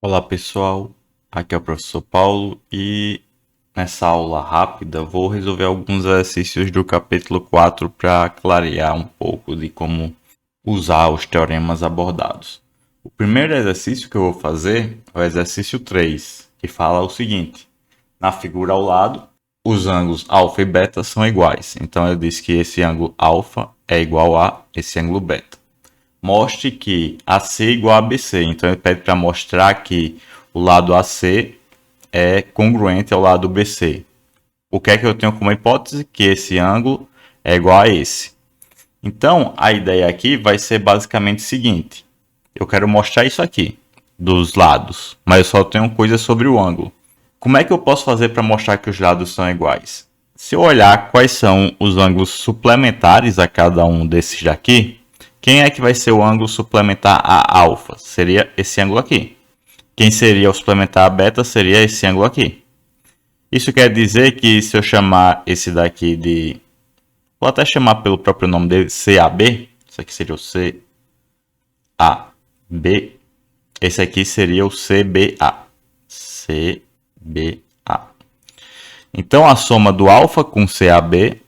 Olá pessoal, aqui é o professor Paulo e nessa aula rápida vou resolver alguns exercícios do capítulo 4 para clarear um pouco de como usar os teoremas abordados. O primeiro exercício que eu vou fazer é o exercício 3, que fala o seguinte: na figura ao lado, os ângulos alfa e beta são iguais. Então eu disse que esse ângulo alfa é igual a esse ângulo beta. Mostre que AC é igual a BC. Então ele pede para mostrar que o lado AC é congruente ao lado BC. O que é que eu tenho como hipótese? Que esse ângulo é igual a esse. Então a ideia aqui vai ser basicamente o seguinte: eu quero mostrar isso aqui dos lados, mas eu só tenho coisa sobre o ângulo. Como é que eu posso fazer para mostrar que os lados são iguais? Se eu olhar quais são os ângulos suplementares a cada um desses daqui, quem é que vai ser o ângulo suplementar a alfa? Seria esse ângulo aqui. Quem seria o suplementar a beta seria esse ângulo aqui. Isso quer dizer que se eu chamar esse daqui de... Vou até chamar pelo próprio nome dele, CAB. Isso aqui seria o CAB. Esse aqui seria o CBA. CBA. Então a soma do alfa com CAB,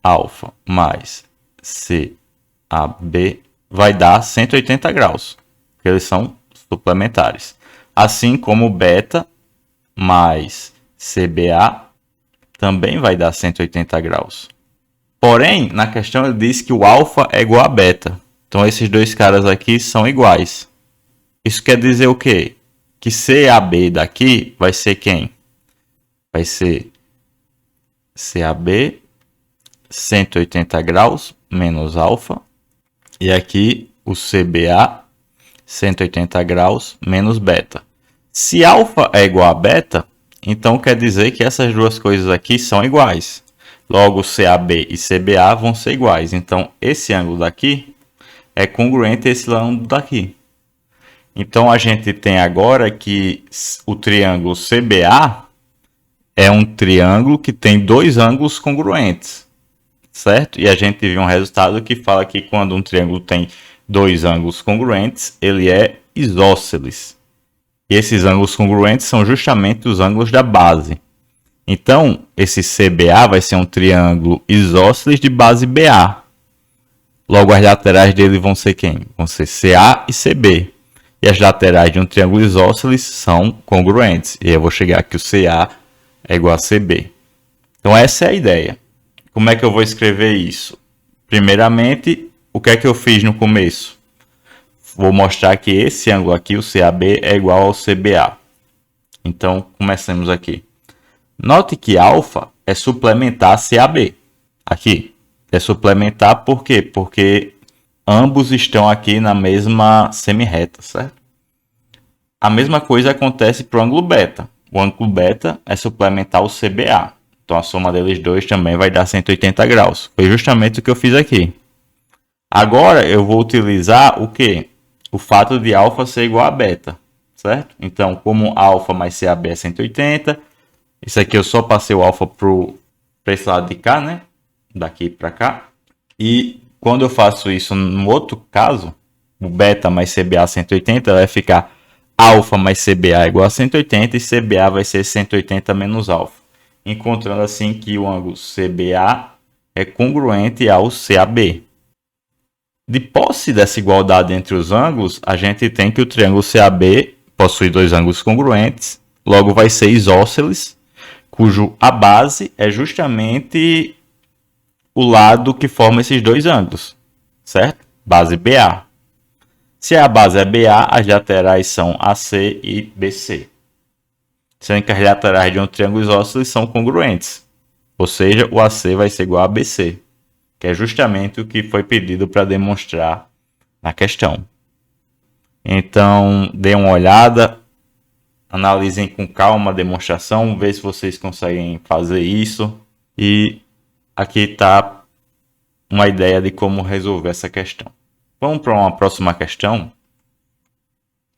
alfa mais CAB, vai dar 180 graus, porque eles são suplementares. Assim como beta mais CBA também vai dar 180 graus. Porém, na questão ele diz que o alfa é igual a beta. Então esses dois caras aqui são iguais. Isso quer dizer o quê? Que CAB daqui vai ser quem? Vai ser CAB 180 graus menos alfa. E aqui o CBA 180 graus menos beta. Se alfa é igual a beta, então quer dizer que essas duas coisas aqui são iguais. Logo, CAB e CBA vão ser iguais. Então, esse ângulo daqui é congruente a esse ângulo daqui. Então, a gente tem agora que o triângulo CBA é um triângulo que tem dois ângulos congruentes, certo? E a gente viu um resultado que fala que quando um triângulo tem dois ângulos congruentes, ele é isósceles. E esses ângulos congruentes são justamente os ângulos da base. Então, esse CBA vai ser um triângulo isósceles de base BA. Logo, as laterais dele vão ser quem? Vão ser CA e CB. E as laterais de um triângulo isósceles são congruentes. E eu vou chegar aqui, o CA é igual a CB. Então, essa é a ideia. Como é que eu vou escrever isso? Primeiramente, o que é que eu fiz no começo? Vou mostrar que esse ângulo aqui, o CAB, é igual ao CBA. Então, comecemos aqui. Note que alfa é suplementar CAB. Aqui. É suplementar por quê? Porque ambos estão aqui na mesma semirreta, certo? A mesma coisa acontece para o ângulo beta. O ângulo beta é suplementar o CBA. Então a soma deles dois também vai dar 180 graus. Foi justamente o que eu fiz aqui. Agora eu vou utilizar o quê? O fato de alfa ser igual a beta, certo? Então, como alfa mais CAB é 180, isso aqui eu só passei o alfa para esse lado de cá, né? Daqui para cá. E quando eu faço isso no outro caso, o beta mais CBA 180, vai ficar alfa mais CBA igual a 180 e CBA vai ser 180 menos alfa. Encontrando assim que o ângulo CBA é congruente ao CAB. De posse dessa igualdade entre os ângulos, a gente tem que o triângulo CAB possui dois ângulos congruentes, logo vai ser isósceles, cujo a base é justamente o lado que forma esses dois ângulos, certo? Base BA. Se a base é BA, as laterais são AC e BC. Sendo que as laterais de um triângulo isósceles são congruentes. Ou seja, o AC vai ser igual a BC, que é justamente o que foi pedido para demonstrar na questão. Então, dê uma olhada, analisem com calma a demonstração, vê se vocês conseguem fazer isso. E aqui está uma ideia de como resolver essa questão. Vamos para uma próxima questão,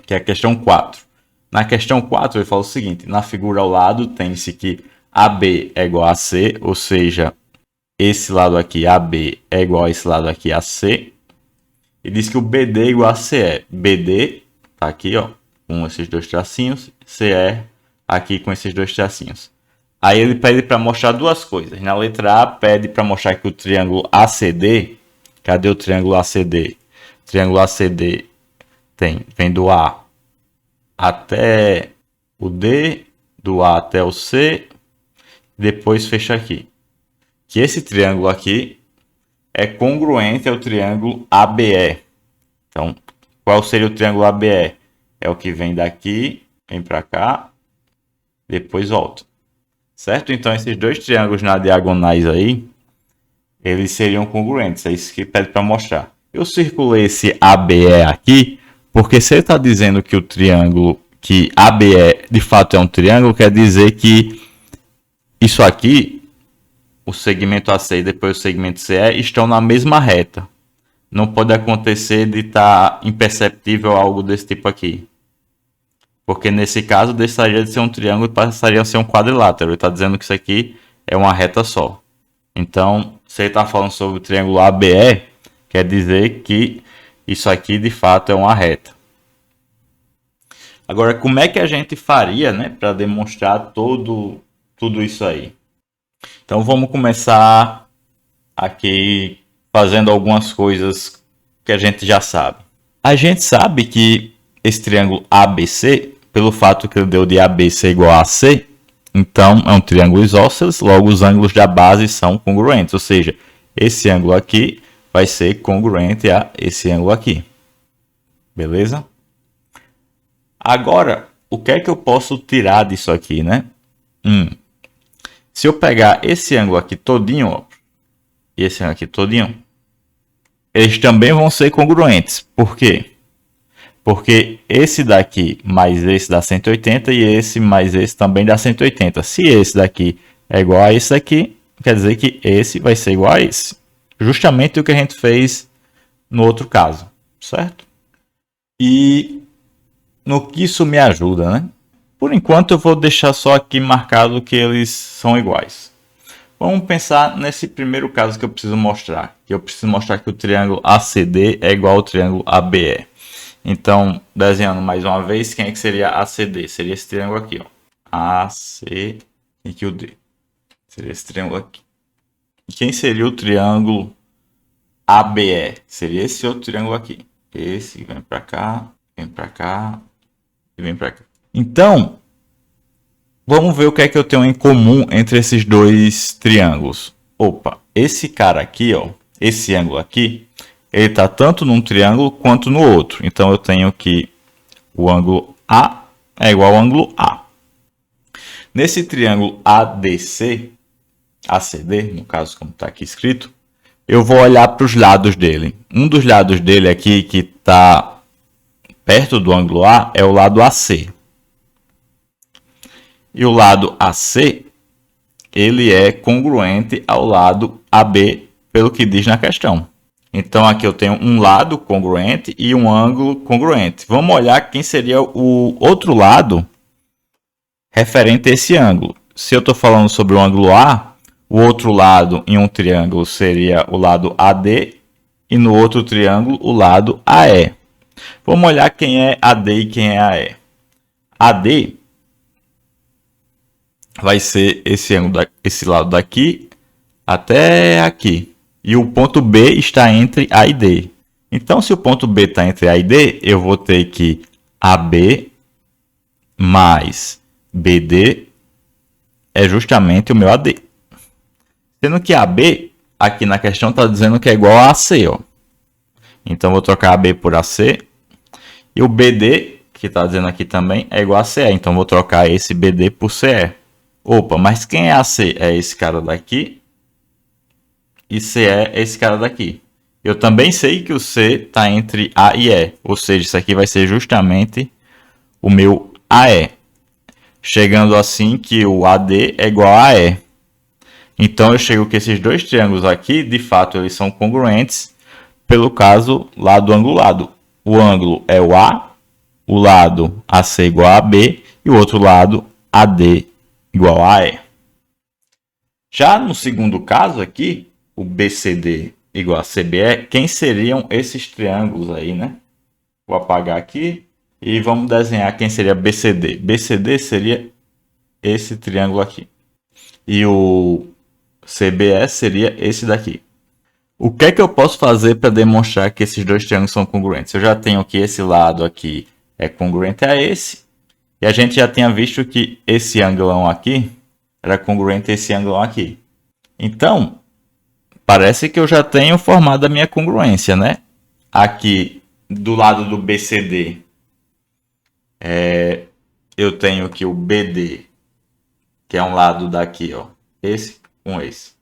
que é a questão 4. Na questão 4, ele fala o seguinte: na figura ao lado, tem-se que AB é igual a C, ou seja, esse lado aqui, AB, é igual a esse lado aqui, AC. E diz que o BD é igual a CE. BD, tá aqui, ó. com esses dois tracinhos, CE aqui com esses dois tracinhos. Aí ele pede para mostrar duas coisas. Na letra A pede para mostrar que o triângulo ACD, cadê o triângulo ACD? O triângulo ACD vem do A até o D, do A até o C, depois fecha aqui. Que esse triângulo aqui é congruente ao triângulo ABE. Então, qual seria o triângulo ABE? É o que vem daqui, vem para cá, depois volta. Certo? Então, esses dois triângulos na diagonais aí, eles seriam congruentes. É isso que pede para mostrar. Eu circulei esse ABE aqui, porque se ele está dizendo que o triângulo, que ABE de fato é um triângulo, quer dizer que isso aqui, o segmento AC e depois o segmento CE, estão na mesma reta. Não pode acontecer de estar imperceptível algo desse tipo aqui. Porque nesse caso deixaria de ser um triângulo e passaria a ser um quadrilátero. Ele está dizendo que isso aqui é uma reta só. Então, se ele está falando sobre o triângulo ABE, quer dizer que isso aqui de fato é uma reta. Agora, como é que a gente faria, né, para demonstrar tudo isso aí? Então, vamos começar aqui fazendo algumas coisas que a gente já sabe. A gente sabe que esse triângulo ABC, pelo fato que ele deu de ABC igual a AC, então é um triângulo isósceles, logo os ângulos da base são congruentes, ou seja, esse ângulo aqui vai ser congruente a esse ângulo aqui. Beleza? Agora, o que é que eu posso tirar disso aqui, né? Se eu pegar esse ângulo aqui todinho, ó, e esse ângulo aqui todinho, eles também vão ser congruentes. Por quê? Porque esse daqui mais esse dá 180 e esse mais esse também dá 180. Se esse daqui é igual a esse aqui, quer dizer que esse vai ser igual a esse. Justamente o que a gente fez no outro caso, certo? E no que isso me ajuda, né? Por enquanto eu vou deixar só aqui marcado que eles são iguais. Vamos pensar nesse primeiro caso que eu preciso mostrar. Que eu preciso mostrar que o triângulo ACD é igual ao triângulo ABE. Então, desenhando mais uma vez, quem é que seria ACD? Seria esse triângulo aqui, ó. AC e aqui o D. Seria esse triângulo aqui. E quem seria o triângulo ABE? Seria esse outro triângulo aqui. Esse vem para cá e vem para cá. Então, vamos ver o que é que eu tenho em comum entre esses dois triângulos. Opa, esse cara aqui, ó, esse ângulo aqui, ele está tanto num triângulo quanto no outro. Então, eu tenho que o ângulo A é igual ao ângulo A. Nesse triângulo ADC, ACD, no caso como está aqui escrito, eu vou olhar para os lados dele. Um dos lados dele aqui que está perto do ângulo A é o lado AC. E o lado AC, ele é congruente ao lado AB, pelo que diz na questão. Então, aqui eu tenho um lado congruente e um ângulo congruente. Vamos olhar quem seria o outro lado referente a esse ângulo. Se eu estou falando sobre o ângulo A, o outro lado em um triângulo seria o lado AD e no outro triângulo o lado AE. Vamos olhar quem é AD e quem é AE. AD vai ser esse ângulo, esse lado daqui até aqui. E o ponto B está entre A e D. Então, se o ponto B está entre A e D, eu vou ter que AB mais BD é justamente o meu AD. Sendo que AB, aqui na questão, está dizendo que é igual a AC. Ó. Então, vou trocar AB por AC. E o BD, que está dizendo aqui também, é igual a CE. Então, vou trocar esse BD por CE. Opa, mas quem é AC? É esse cara daqui. E CE é esse cara daqui. Eu também sei que o C está entre A e E. Ou seja, isso aqui vai ser justamente o meu AE. Chegando assim que o AD é igual a E. Então, eu chego que esses dois triângulos aqui, de fato, eles são congruentes pelo caso lado angulado. O ângulo é o A, o lado AC igual a B e o outro lado AD igual a E. Já no segundo caso aqui, o BCD igual a CBE, quem seriam esses triângulos aí, né? Vou apagar aqui E vamos desenhar quem seria BCD. BCD seria esse triângulo aqui. E o CBE seria esse daqui. O que é que eu posso fazer para demonstrar que esses dois triângulos são congruentes? Eu já tenho que esse lado aqui é congruente a esse. E a gente já tinha visto que esse ângulo aqui era congruente a esse ângulo aqui. Então, parece que eu já tenho formado a minha congruência, né? Aqui, do lado do BCD, eu tenho aqui o BD, que é um lado daqui, ó, esse com esse.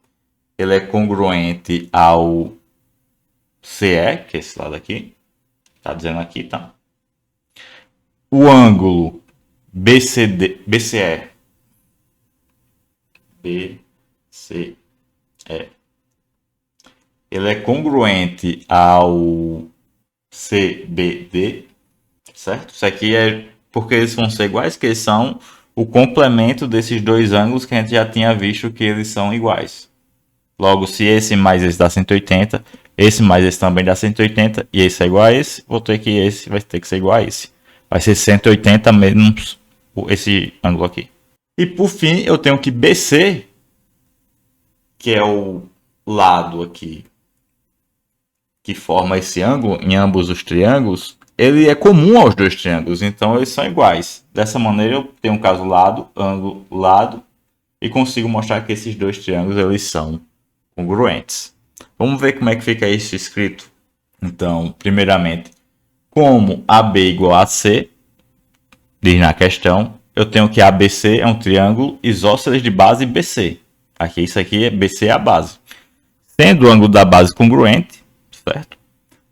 Ele é congruente ao CE, que é esse lado aqui. Tá dizendo aqui, tá? O ângulo BCE, ele é congruente ao CBD, certo? Isso aqui é porque eles vão ser iguais, que eles são o complemento desses dois ângulos que a gente já tinha visto que eles são iguais. Logo, se esse mais esse dá 180, esse mais esse também dá 180, e esse é igual a esse, vou ter que esse vai ter que ser igual a esse. Vai ser 180 menos esse ângulo aqui. E por fim, eu tenho que BC, que é o lado aqui que forma esse ângulo em ambos os triângulos, ele é comum aos dois triângulos, então eles são iguais. Dessa maneira eu tenho um caso lado, ângulo, lado, e consigo mostrar que esses dois triângulos eles são congruentes. Vamos ver como é que fica isso escrito. Então, primeiramente, como AB é igual a AC, diz na questão, eu tenho que ABC é um triângulo isósceles de base BC. Aqui, isso aqui é BC é a base. Sendo o ângulo da base congruente, certo?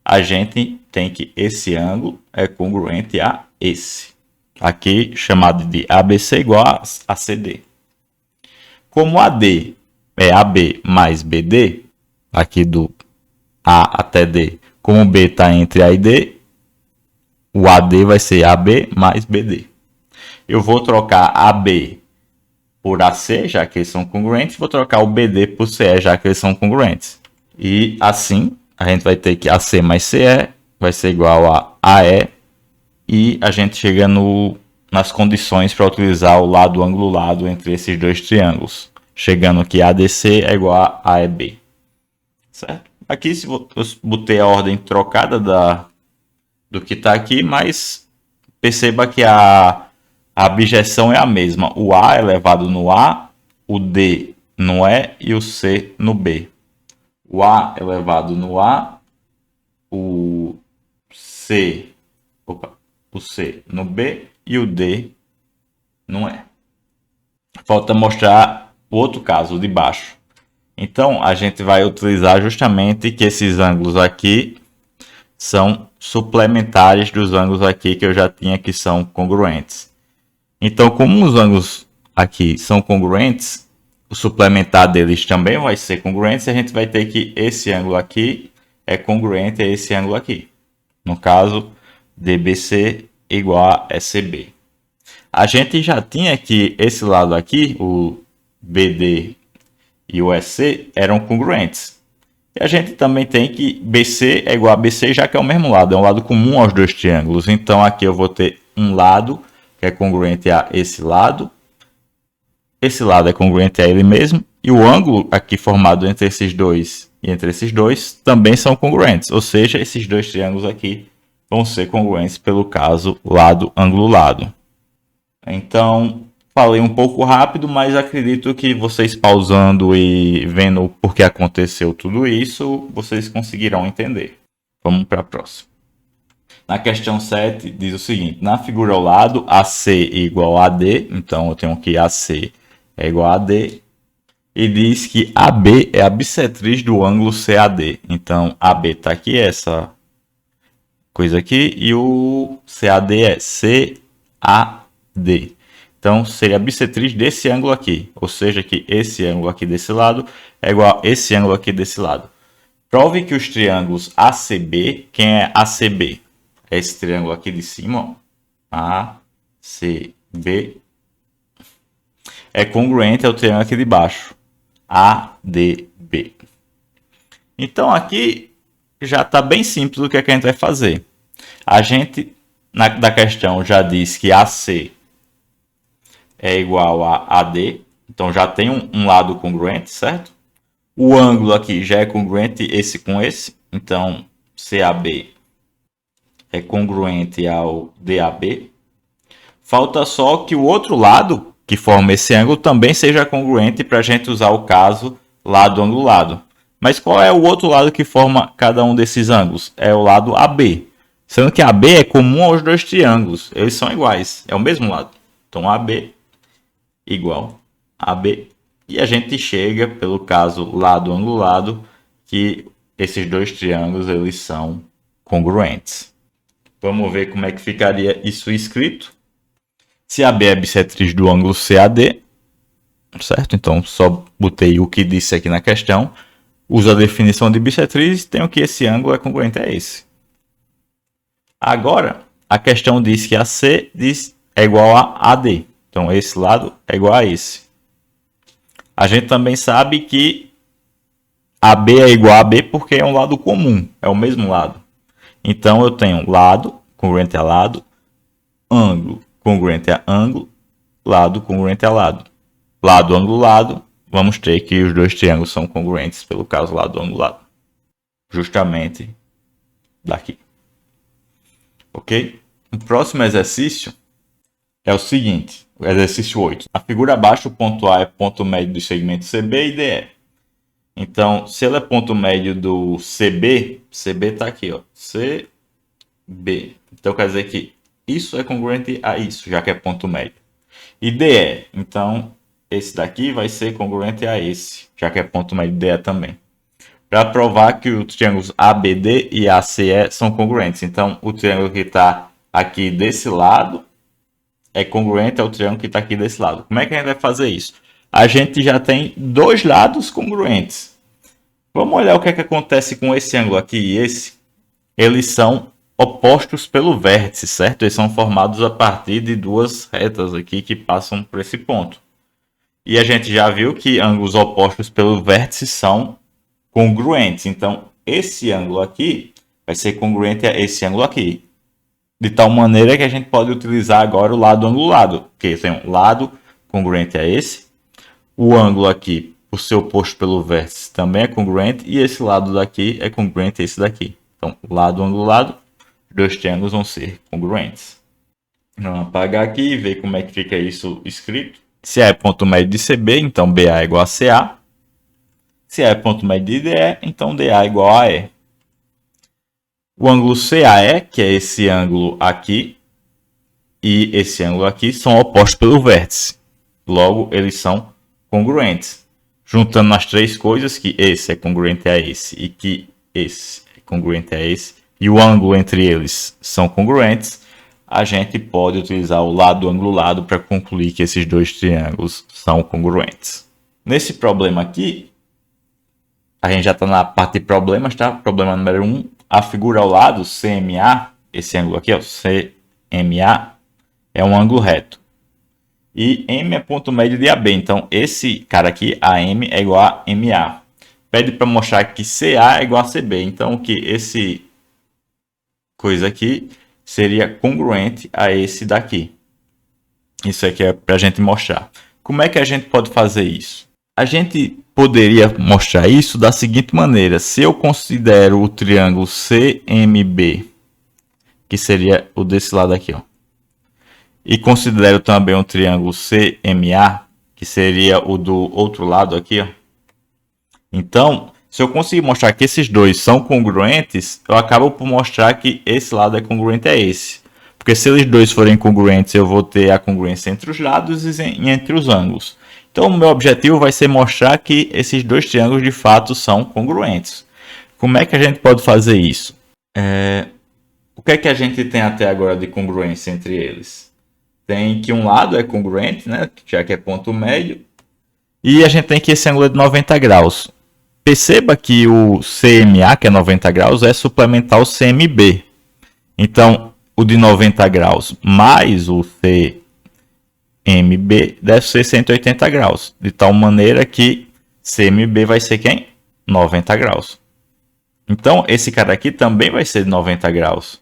A gente tem que esse ângulo é congruente a esse. Aqui chamado de ABC igual a CD. Como AD é AB mais BD, aqui do A até D, como B está entre A e D, o AD vai ser AB mais BD. Eu vou trocar AB por AC, já que eles são congruentes, vou trocar o BD por CE, já que eles são congruentes. E assim, a gente vai ter que AC mais CE vai ser igual a AE, e a gente chega nas condições para utilizar o lado ângulo lado entre esses dois triângulos. Chegando que ADC é igual a AEB. Certo? Aqui se eu botei a ordem trocada do que está aqui, mas perceba que a abjeção é a mesma. O A elevado no A, o D no E e o C no B. O A elevado no A, o C no B e o D no E. Falta mostrar o outro caso, o de baixo. Então, a gente vai utilizar justamente que esses ângulos aqui são suplementares dos ângulos aqui que eu já tinha que são congruentes. Então, como os ângulos aqui são congruentes, o suplementar deles também vai ser congruente, e a gente vai ter que esse ângulo aqui é congruente a esse ângulo aqui. No caso, DBC igual a SB. A gente já tinha que esse lado aqui, o BD e o EC, eram congruentes. E a gente também tem que BC é igual a BC, já que é o mesmo lado, é um lado comum aos dois triângulos. Então aqui eu vou ter um lado que é congruente a esse lado é congruente a ele mesmo, e o ângulo aqui formado entre esses dois e entre esses dois também são congruentes, ou seja, esses dois triângulos aqui vão ser congruentes pelo caso lado, ângulo, lado. Então, falei um pouco rápido, mas acredito que vocês pausando e vendo por que aconteceu tudo isso, vocês conseguirão entender. Vamos para a próxima. Na questão 7, diz o seguinte: na figura ao lado, AC é igual a AD, então eu tenho que AC é igual a AD, e diz que AB é a bissetriz do ângulo CAD. Então, AB está aqui, essa coisa aqui, e o CAD é CAD. Então, seria a bissetriz desse ângulo aqui, ou seja, que esse ângulo aqui desse lado é igual a esse ângulo aqui desse lado. Prove que os triângulos ACB, quem é ACB? É esse triângulo aqui de cima, ó. ACB é congruente ao triângulo aqui de baixo, ADB. Então aqui já está bem simples o que, é que a gente vai fazer. A gente da questão já diz que AC é igual a AD. Então já tem um lado congruente, certo? O ângulo aqui já é congruente esse com esse. Então CAB é congruente ao DAB. Falta só que o outro lado que forma esse ângulo também seja congruente para a gente usar o caso lado ângulo lado. Mas qual é o outro lado que forma cada um desses ângulos? É o lado AB. Sendo que AB é comum aos dois triângulos. Eles são iguais. É o mesmo lado. Então AB igual a AB. E a gente chega, pelo caso lado ângulo lado, que esses dois triângulos eles são congruentes. Vamos ver como é que ficaria isso escrito. Se AB é bissetriz do ângulo CAD, certo? Então só botei o que disse aqui na questão. Uso a definição de bissetriz e tenho que esse ângulo é congruente a esse. Agora, a questão diz que AC é igual a AD. Então esse lado é igual a esse. A gente também sabe que AB é igual a AB porque é um lado comum, é o mesmo lado. Então eu tenho lado congruente a lado, ângulo congruente a ângulo, lado congruente a lado. Lado, ângulo, lado, vamos ter que os dois triângulos são congruentes pelo caso lado, ângulo, lado. Justamente daqui. Ok? O próximo exercício é o seguinte, o exercício 8. Na figura abaixo, o ponto A é ponto médio do segmento CB e DE. Então, se ele é ponto médio do CB, CB está aqui, ó, CB. Então, quer dizer que isso é congruente a isso, já que é ponto médio. E DE, então, esse daqui vai ser congruente a esse, já que é ponto médio DE também. Para provar que os triângulos ABD e ACE são congruentes. Então, o triângulo que está aqui desse lado é congruente ao triângulo que está aqui desse lado. Como é que a gente vai fazer isso? A gente já tem dois lados congruentes. Vamos olhar o que é que acontece com esse ângulo aqui e esse. Eles são opostos pelo vértice, certo? Eles são formados a partir de duas retas aqui que passam por esse ponto. E a gente já viu que ângulos opostos pelo vértice são congruentes. Então, esse ângulo aqui vai ser congruente a esse ângulo aqui. De tal maneira que a gente pode utilizar agora o lado ângulo lado. Porque tem um lado congruente a esse. O ângulo aqui, por ser oposto pelo vértice, também é congruente. E esse lado daqui é congruente a esse daqui. Então, lado ângulo lado. Dois triângulos vão ser congruentes. Vamos apagar aqui e ver como é que fica isso escrito. Se A é ponto médio de CB, então BA é igual a CA. Se A é ponto médio de DE, então DA é igual a E. O ângulo CAE, que é esse ângulo aqui, e esse ângulo aqui, são opostos pelo vértice. Logo, eles são congruentes. Juntando as três coisas, que esse é congruente a esse e que esse é congruente a esse, e o ângulo entre eles são congruentes, a gente pode utilizar o lado ângulo lado para concluir que esses dois triângulos são congruentes. Nesse problema aqui, a gente já está na parte de problemas, tá? Problema número 1, a figura ao lado, CMA, esse ângulo aqui, ó, CMA, é um ângulo reto. E M é ponto médio de AB, então esse cara aqui, AM, é igual a MA. Pede para mostrar que CA é igual a CB, então que esse coisa aqui seria congruente a esse daqui. Isso aqui é para a gente mostrar. Como é que a gente pode fazer isso? A gente poderia mostrar isso da seguinte maneira. Se eu considero o triângulo CMB, que seria o desse lado aqui, ó, e considero também o triângulo CMA, que seria o do outro lado aqui, ó. Então, se eu conseguir mostrar que esses dois são congruentes, eu acabo por mostrar que esse lado é congruente a esse. Porque se eles dois forem congruentes, eu vou ter a congruência entre os lados e entre os ângulos. Então, o meu objetivo vai ser mostrar que esses dois triângulos de fato são congruentes. Como é que a gente pode fazer isso? O que é que a gente tem até agora de congruência entre eles? Tem que um lado é congruente, né? Já que é ponto médio. E a gente tem que esse ângulo é de 90 graus. Perceba que o CMA, que é 90 graus, é suplementar o CMB. Então, o de 90 graus mais o CMB deve ser 180 graus. De tal maneira que CMB vai ser quem? 90 graus. Então, esse cara aqui também vai ser de 90 graus.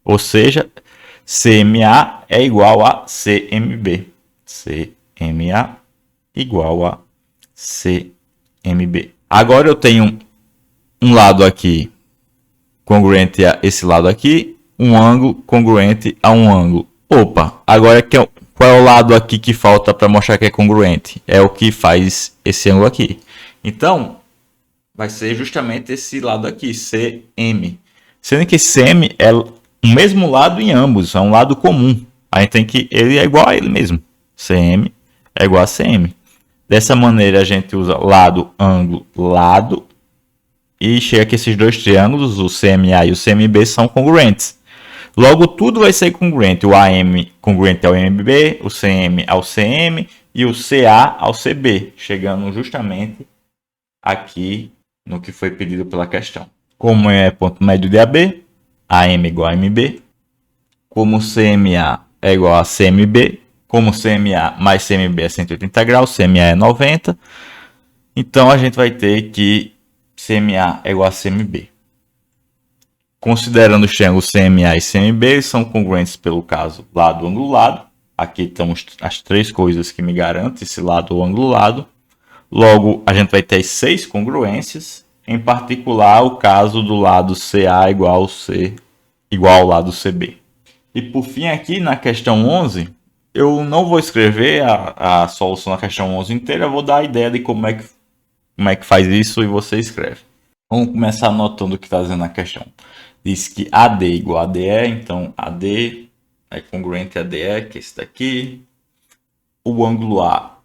Ou seja, CMA é igual a CMB. CMA igual a CMB. Agora eu tenho um lado aqui congruente a esse lado aqui, um ângulo congruente a um ângulo. Opa, agora qual é o lado aqui que falta para mostrar que é congruente? É o que faz esse ângulo aqui. Então, vai ser justamente esse lado aqui, CM. Sendo que CM é o mesmo lado em ambos, é um lado comum. A gente tem que ele é igual a ele mesmo. CM é igual a CM. Dessa maneira a gente usa lado, ângulo, lado. E chega que esses dois triângulos, o CMA e o CMB, são congruentes. Logo, tudo vai ser congruente. O AM congruente ao MB, o CM ao CM e o CA ao CB, chegando justamente aqui no que foi pedido pela questão. Como é ponto médio de AB, AM igual a MB. Como CMA é igual a CMB, como CMA mais CMB é 180 graus, CMA é 90. Então, a gente vai ter que CMA é igual a CMB. Considerando os triângulos CMA e CMB, eles são congruentes pelo caso lado, ângulo, lado. Aqui estão as três coisas que me garantem esse lado, ângulo, lado. Logo, a gente vai ter 6 congruências, em particular o caso do lado CA igual ao lado CB. E por fim, aqui na questão 11, eu não vou escrever a solução da questão 11 inteira, eu vou dar a ideia de como é que faz isso e você escreve. Vamos começar anotando o que está dizendo na questão. Diz que AD igual a ADE, então AD é congruente a ADE, que é esse daqui. O ângulo A,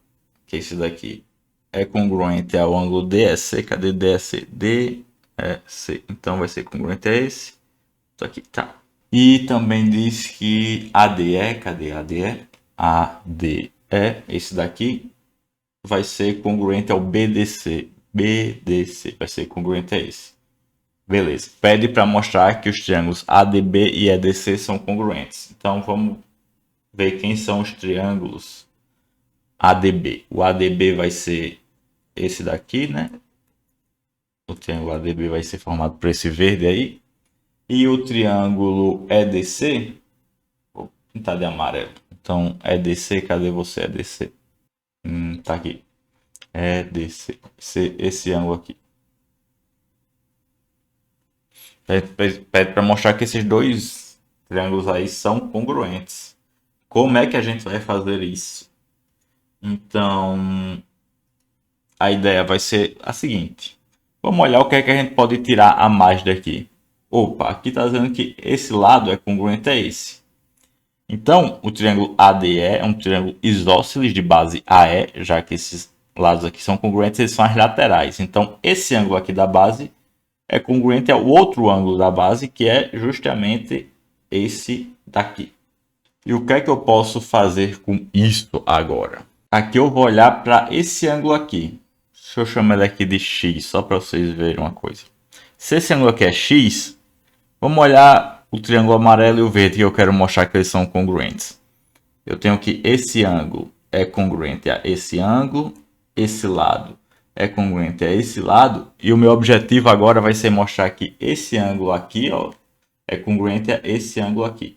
que é esse daqui, é congruente ao ângulo DSC. Cadê DSC? DSC. Então vai ser congruente a esse. Isso aqui, tá. E também diz que ADE, cadê ADE? ADE, esse daqui, vai ser congruente ao BDC. BDC vai ser congruente a esse. Beleza. Pede para mostrar que os triângulos ADB e EDC são congruentes. Então vamos ver quem são os triângulos ADB. O ADB vai ser esse daqui, né? O triângulo ADB vai ser formado por esse verde aí. E o triângulo EDC, vou pintar de amarelo. Então EDC, cadê você, EDC? Tá aqui. EDC, esse ângulo aqui. Pede para mostrar que esses dois triângulos aí são congruentes. Como é que a gente vai fazer isso? Então, a ideia vai ser a seguinte. Vamos olhar o que é que a gente pode tirar a mais daqui. Opa, aqui está dizendo que esse lado é congruente a esse. Então, o triângulo ADE é um triângulo isósceles de base AE, já que esses lados aqui são congruentes, eles são as laterais. Então, esse ângulo aqui da base é congruente ao outro ângulo da base, que é justamente esse daqui. E o que é que eu posso fazer com isso agora? Aqui eu vou olhar para esse ângulo aqui. Deixa eu chamar ele aqui de X, só para vocês verem uma coisa. Se esse ângulo aqui é X, vamos olhar o triângulo amarelo e o verde, que eu quero mostrar que eles são congruentes. Eu tenho que esse ângulo é congruente a esse ângulo, esse lado é congruente a esse lado, e o meu objetivo agora vai ser mostrar que esse ângulo aqui, ó, é congruente a esse ângulo aqui.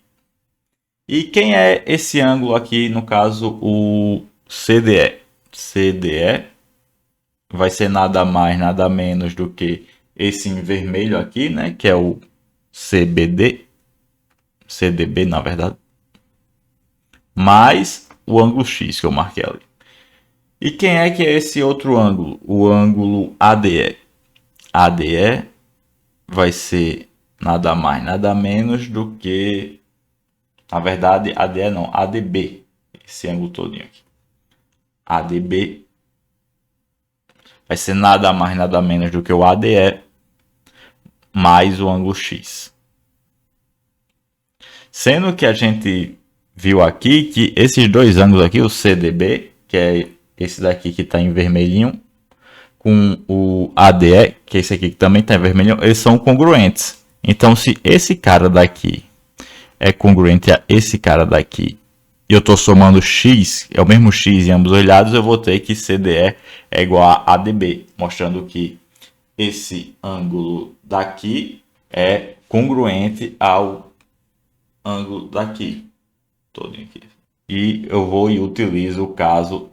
E quem é esse ângulo aqui, no caso, o CDE? CDE vai ser nada mais, nada menos do que esse em vermelho aqui, né, que é o CBD, CDB, na verdade, mais o ângulo X que eu marquei ali. E quem é que é esse outro ângulo? O ângulo ADE. ADE vai ser nada mais, nada menos do que, na verdade, ADE não, ADB. Esse ângulo todinho aqui. ADB vai ser nada mais, nada menos do que o ADE mais o ângulo X. Sendo que a gente viu aqui que esses dois ângulos aqui, o CDB, que é esse daqui que está em vermelhinho, com o ADE, que é esse aqui que também está em vermelhinho, eles são congruentes. Então, se esse cara daqui é congruente a esse cara daqui, e eu estou somando X, é o mesmo X em ambos os lados, eu vou ter que CDE é igual a ADB, mostrando que esse ângulo daqui é congruente ao ângulo daqui, todinho aqui. E eu vou e utilizo o caso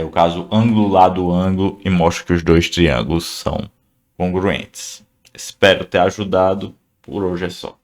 o caso ângulo lado ângulo e mostro que os dois triângulos são congruentes. Espero ter ajudado. Por hoje é só.